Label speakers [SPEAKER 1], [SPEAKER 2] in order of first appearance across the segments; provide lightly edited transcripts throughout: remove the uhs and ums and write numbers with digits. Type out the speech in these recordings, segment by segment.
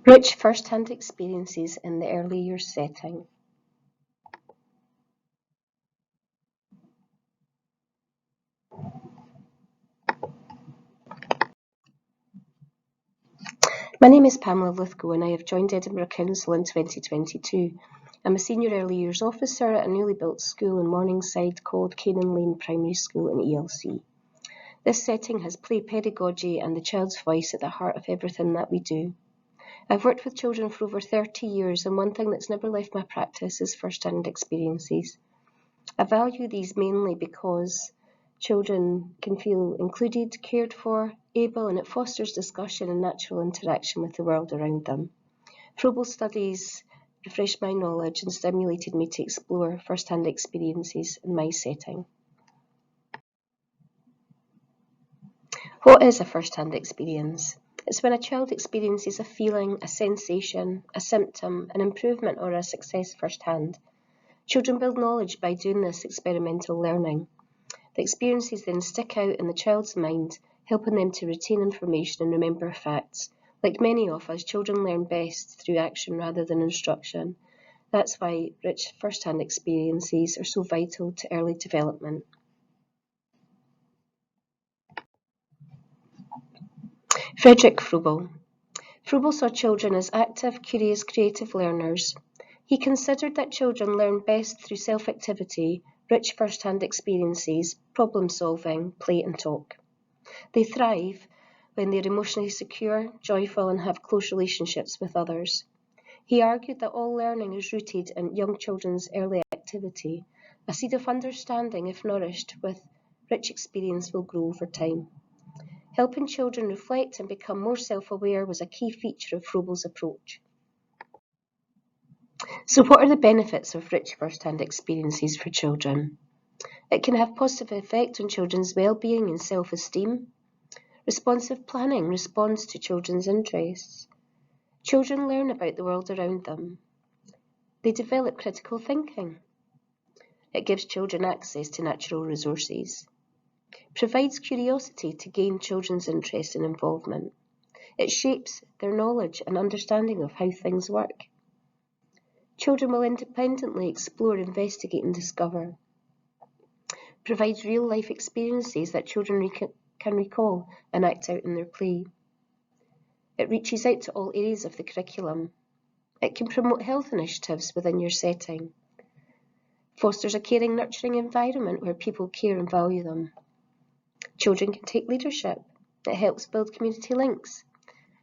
[SPEAKER 1] Rich first-hand experiences in the early years setting. My name is Pamela Lithgow and I have joined Edinburgh Council in 2022. I'm a senior early years officer at a newly built school in Morningside called Canaan Lane Primary School in ELC. This setting has play pedagogy and the child's voice at the heart of everything that we do. I've worked with children for over 30 years and one thing that's never left my practice is first-hand experiences. I value these mainly because children can feel included, cared for, able, and it fosters discussion and natural interaction with the world around them. Froebel studies refreshed my knowledge and stimulated me to explore first-hand experiences in my setting. What is a first-hand experience? It's when a child experiences a feeling, a sensation, a symptom, an improvement or a success firsthand. Children build knowledge by doing this experimental learning. The experiences then stick out in the child's mind, helping them to retain information and remember facts. Like many of us, children learn best through action rather than instruction. That's why rich first-hand experiences are so vital to early development. Frederick Froebel. Froebel saw children as active, curious, creative learners. He considered that children learn best through self-activity, rich first-hand experiences, problem-solving, play and talk. They thrive when they're emotionally secure, joyful and have close relationships with others. He argued that all learning is rooted in young children's early activity. A seed of understanding, if nourished with rich experience, will grow over time. Helping children reflect and become more self-aware was a key feature of Froebel's approach. So what are the benefits of rich first-hand experiences for children? It can have positive effect on children's well-being and self-esteem. Responsive planning responds to children's interests. Children learn about the world around them. They develop critical thinking. It gives children access to natural resources. Provides curiosity to gain children's interest and involvement. It shapes their knowledge and understanding of how things work. Children will independently explore, investigate and discover. Provides real-life experiences that children can recall and act out in their play. It reaches out to all areas of the curriculum. It can promote health initiatives within your setting. Fosters a caring, nurturing environment where people care and value them. Children can take leadership. It helps build community links.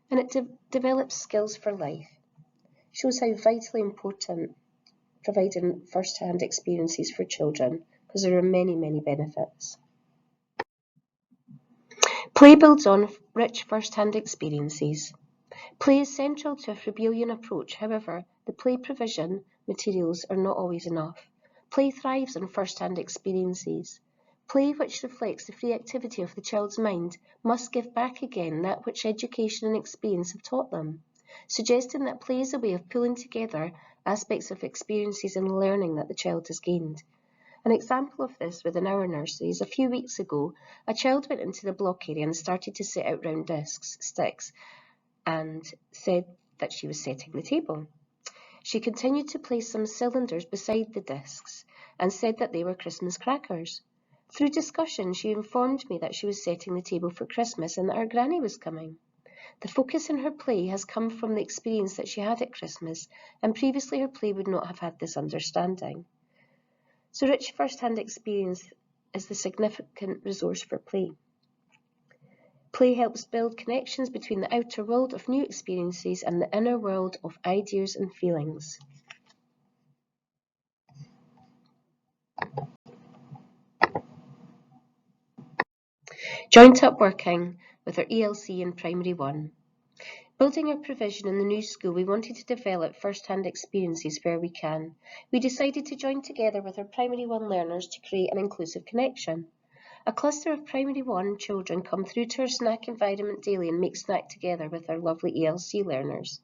[SPEAKER 1] And it develops skills for life. Shows how vitally important providing first-hand experiences for children, because there are many, many benefits. Play builds on rich first-hand experiences. Play is central to a Froebelian approach. However, the play provision materials are not always enough. Play thrives on first-hand experiences. Play which reflects the free activity of the child's mind must give back again that which education and experience have taught them, suggesting that play is a way of pulling together aspects of experiences and learning that the child has gained. An example of this within our nurseries, a few weeks ago, a child went into the block area and started to set out round sticks, and said that she was setting the table. She continued to place some cylinders beside the discs and said that they were Christmas crackers. Through discussion, she informed me that she was setting the table for Christmas and that her granny was coming. The focus in her play has come from the experience that she had at Christmas, and previously her play would not have had this understanding. So rich first-hand experience is the significant resource for play. Play helps build connections between the outer world of new experiences and the inner world of ideas and feelings. Joint up working with our ELC in Primary 1. Building our provision in the new school, we wanted to develop first-hand experiences where we can. We decided to join together with our Primary 1 learners to create an inclusive connection. A cluster of Primary 1 children come through to our snack environment daily and make snack together with our lovely ELC learners.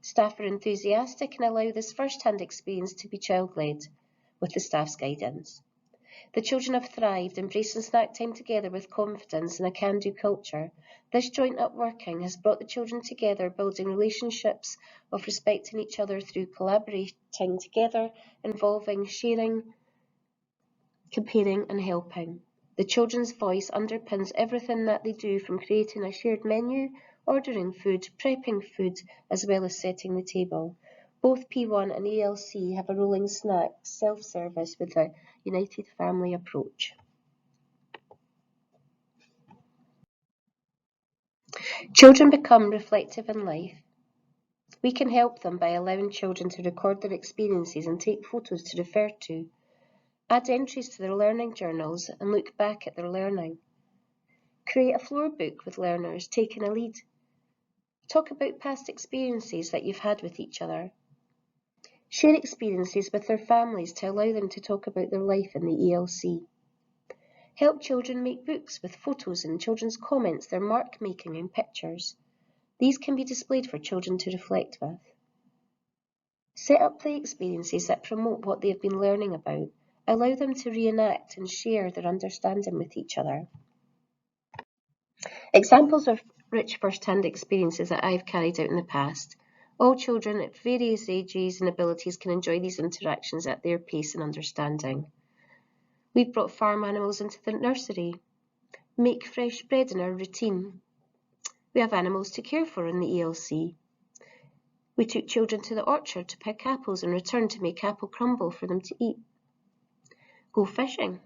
[SPEAKER 1] Staff are enthusiastic and allow this first-hand experience to be child-led with the staff's guidance. The children have thrived, embracing snack time together with confidence and a can-do culture. This joint upworking has brought the children together, building relationships of respecting each other through collaborating together, involving sharing, comparing and helping. The children's voice underpins everything that they do, from creating a shared menu, ordering food, prepping food, as well as setting the table. Both P1 and ELC have a rolling snack self-service with a united family approach. Children become reflective in life. We can help them by allowing children to record their experiences and take photos to refer to. Add entries to their learning journals and look back at their learning. Create a floor book with learners taking a lead. Talk about past experiences that you've had with each other. Share experiences with their families to allow them to talk about their life in the ELC. Help children make books with photos and children's comments, their mark making and pictures. These can be displayed for children to reflect with. Set up play experiences that promote what they have been learning about. Allow them to reenact and share their understanding with each other. Examples of rich first-hand experiences that I've carried out in the past. All children at various ages and abilities can enjoy these interactions at their pace and understanding. We've brought farm animals into the nursery. Make fresh bread in our routine. We have animals to care for in the ELC. We took children to the orchard to pick apples and returned to make apple crumble for them to eat. Go fishing.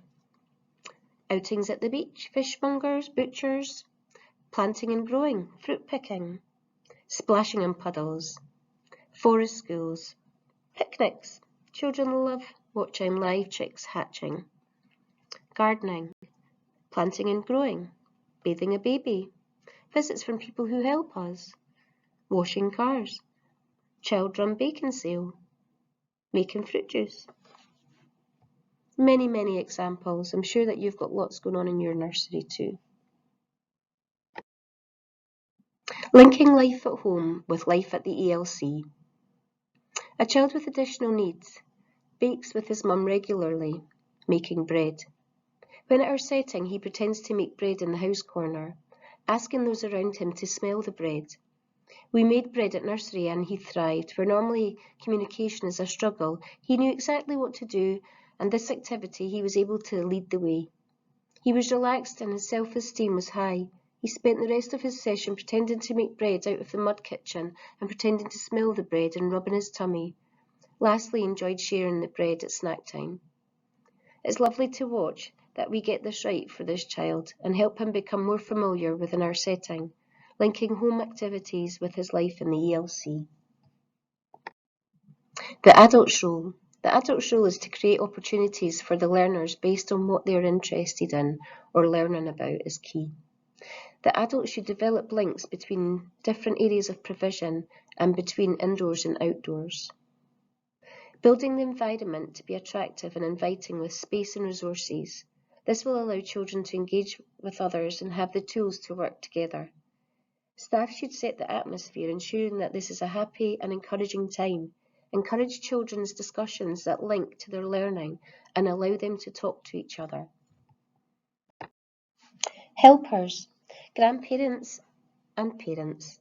[SPEAKER 1] Outings at the beach, fishmongers, butchers, planting and growing, fruit picking, splashing in puddles, forest schools, picnics. Children love watching live chicks hatching. Gardening, planting and growing, bathing a baby, visits from people who help us, washing cars, child-run bacon sale, making fruit juice. Many examples. I'm sure that you've got lots going on in your nursery too. Linking life at home with life at the ELC. A child with additional needs bakes with his mum regularly, making bread. When at our setting, he pretends to make bread in the house corner, asking those around him to smell the bread. We made bread at nursery and he thrived. Where normally communication is a struggle, he knew exactly what to do, and this activity he was able to lead the way. He was relaxed and his self-esteem was high. He spent the rest of his session pretending to make bread out of the mud kitchen and pretending to smell the bread and rubbing his tummy. Lastly, he enjoyed sharing the bread at snack time. It's lovely to watch that we get this right for this child and help him become more familiar within our setting, linking home activities with his life in the ELC. The adult's role. The adult's role is to create opportunities for the learners based on what they are interested in or learning about is key. The adult should develop links between different areas of provision and between indoors and outdoors. Building the environment to be attractive and inviting with space and resources. This will allow children to engage with others and have the tools to work together. Staff should set the atmosphere, ensuring that this is a happy and encouraging time. Encourage children's discussions that link to their learning and allow them to talk to each other. Helpers, grandparents and parents.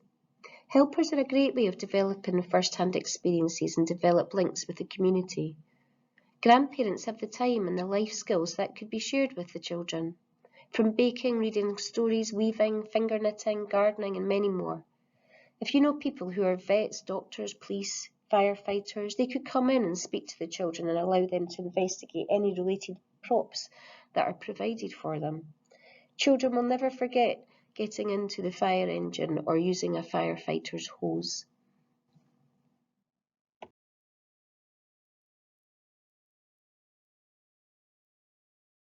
[SPEAKER 1] Helpers are a great way of developing first-hand experiences and develop links with the community. Grandparents have the time and the life skills that could be shared with the children, from baking, reading stories, weaving, finger knitting, gardening, and many more. If you know people who are vets, doctors, police, firefighters, they could come in and speak to the children and allow them to investigate any related props that are provided for them. Children will never forget getting into the fire engine or using a firefighter's hose.